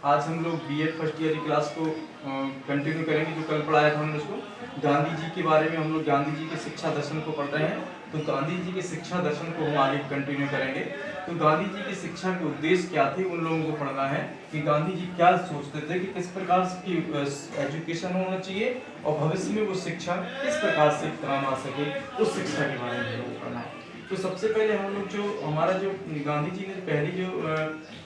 आज हम लोग बीएड फर्स्ट ईयर की क्लास को कंटिन्यू करेंगे। जो कल पढ़ाया था हमने उसको, गांधी जी के बारे में हम लोग गांधी जी के शिक्षा दर्शन को पढ़ रहे हैं। तो गांधी जी के शिक्षा दर्शन को हम आगे कंटिन्यू करेंगे। तो गांधी जी की शिक्षा के उद्देश्य क्या थे, उन लोगों को पढ़ना है कि गांधी जी क्या सोचते थे कि किस प्रकार की एजुकेशन होना चाहिए और भविष्य में वो शिक्षा किस प्रकार से काम आ सके, उस शिक्षा के बारे में लोगों को पढ़ना है। तो सबसे पहले हम लोग जो हमारा जो गांधी जी ने पहली जो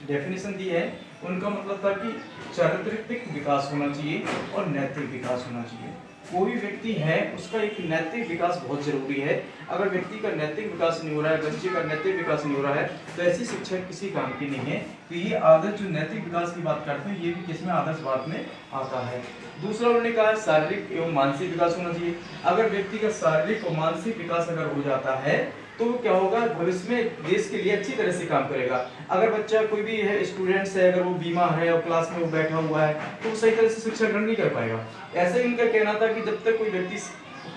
डेफिनेशन दी है, उनका मतलब था कि चारित्रिक विकास होना चाहिए और नैतिक विकास होना चाहिए। कोई भी व्यक्ति है उसका एक नैतिक विकास बहुत जरूरी है। अगर व्यक्ति का नैतिक विकास नहीं हो रहा है, बच्चे का नैतिक विकास नहीं हो रहा है, तो ऐसी शिक्षा किसी काम की नहीं है। तो ये आदर्श जो नैतिक विकास की बात करते हैं, ये भी किसमें आदर्शवाद में आता है। दूसरा उन्होंने कहा है शारीरिक एवं मानसिक विकास होना चाहिए। अगर व्यक्ति का शारीरिक और मानसिक विकास अगर हो जाता है तो क्या होगा, भविष्य में देश के लिए अच्छी तरह से काम करेगा। अगर बच्चा कोई भी है, स्टूडेंट्स है, अगर वो बीमार है और क्लास में वो बैठा हुआ है तो वो सही तरह से शिक्षा ग्रहण नहीं कर पाएगा। ऐसे ही उनका कहना था कि जब तक कोई व्यक्ति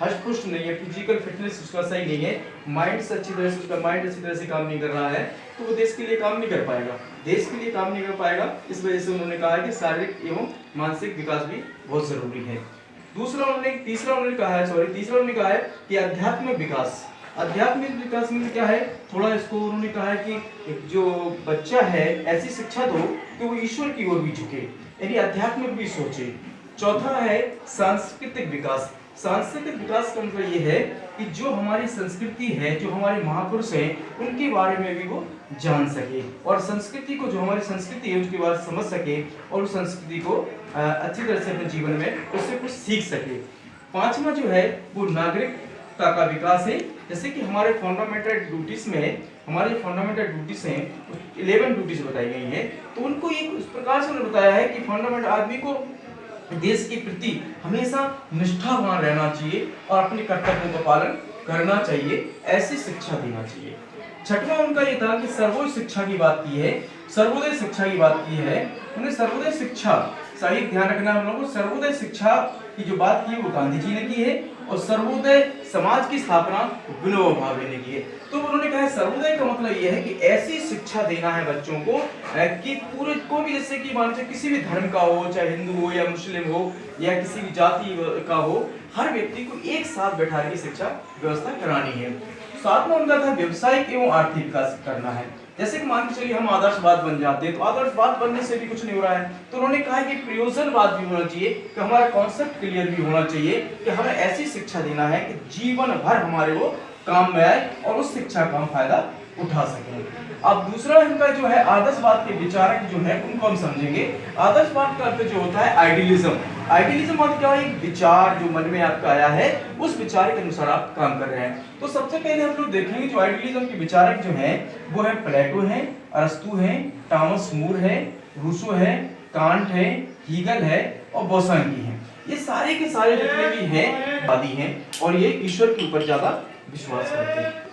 हष्ट पुष्ट नहीं है, फिजिकल फिटनेस उसका सही नहीं है, माइंड से अच्छी तरह से उसका माइंड अच्छी तरह से काम नहीं कर रहा है, तो वो देश के लिए काम नहीं कर पाएगा, देश के लिए काम नहीं कर पाएगा। इस वजह से उन्होंने कहा है कि शारीरिक एवं मानसिक विकास भी बहुत जरूरी है। तीसरा उन्होंने कहा है कि आध्यात्मिक विकास। आध्यात्मिक विकास में क्या है, थोड़ा इसको उन्होंने कहा है कि जो बच्चा है ऐसी शिक्षा दो कि वो ईश्वर की ओर भी झुके, यानी आध्यात्मिक भी सोचे। चौथा है सांस्कृतिक विकास। सांस्कृतिक विकास का मतलब ये है कि जो हमारी संस्कृति है, जो हमारे महापुरुष हैं, उनके बारे में भी वो जान सके और संस्कृति को, जो हमारी संस्कृति है उसके बारे में समझ सके और उस संस्कृति को अच्छी तरह से अपने जीवन में उससे कुछ सीख सके। पांचवा जो है वो नागरिकता का विकास है। जैसे कि हमारे फंडामेंटल ड्यूटीज में, हमारे फंडामेंटल ड्यूटीज हैं 11 ड्यूटीज बताई गई हैं, तो उनको एक उस प्रकार से उन्होंने बताया है कि फंडामेंटल आदमी को देश के प्रति हमेशा निष्ठावान रहना चाहिए और अपने कर्तव्यों का पालन करना चाहिए, ऐसी शिक्षा देना चाहिए। छठवां उनका ये था कि सर्वोच्च शिक्षा की बात की है, सर्वोदय शिक्षा की बात की है। उन्हें सर्वोदय शिक्षा, सही ध्यान रखना हम लोगों को, सर्वोदय शिक्षा की जो बात की है वो गांधी जी ने की है और सर्वोदय समाज की स्थापना विनोबा भावे ने की है। तो उन्होंने कहा सर्वोदय का मतलब यह है कि ऐसी शिक्षा देना है बच्चों को कि पूरे को भी, जैसे कि मान लीजिए किसी भी धर्म का हो, चाहे हिंदू हो या मुस्लिम हो या किसी भी जाति का हो, हर व्यक्ति को एक साथ बैठा के शिक्षा व्यवस्था करानी है। सातवां उनका था व्यवसायिक एवं आर्थिक विकास करना है। जैसे कि मान के चलिए हम आदर्शवाद बन जाते हैं, तो आदर्शवाद बनने से भी कुछ नहीं हो रहा है, तो उन्होंने कहा कि प्रयोजनवाद भी होना चाहिए, कि हमारा कॉन्सेप्ट क्लियर भी होना चाहिए कि हमें ऐसी शिक्षा देना है कि जीवन भर हमारे वो काम में आए और उस शिक्षा का हम फायदा उठा सकें। अब दूसरा इनका जो है आदर्शवाद के विचारक जो है उनको हम समझेंगे। आदर्शवाद का अर्थ जो होता है आइडियलिज्म। आइडियलिज्म मतलब क्या है, एक विचार जो मन में आपका आया है उस विचार के अनुसार आप काम कर रहे हैं। तो सबसे पहले हम लोग देखेंगे जो आइडियलिज्म के विचारक जो हैं वो है प्लेटो है, अरस्तु है, टॉमस मूर है, रूसो है, कांट है, हीगल है और बोसांकी है। ये सारे के सारे जितने भी हैं वादी हैं और ये ईश्वर के ऊपर ज्यादा विश्वास करते हैं।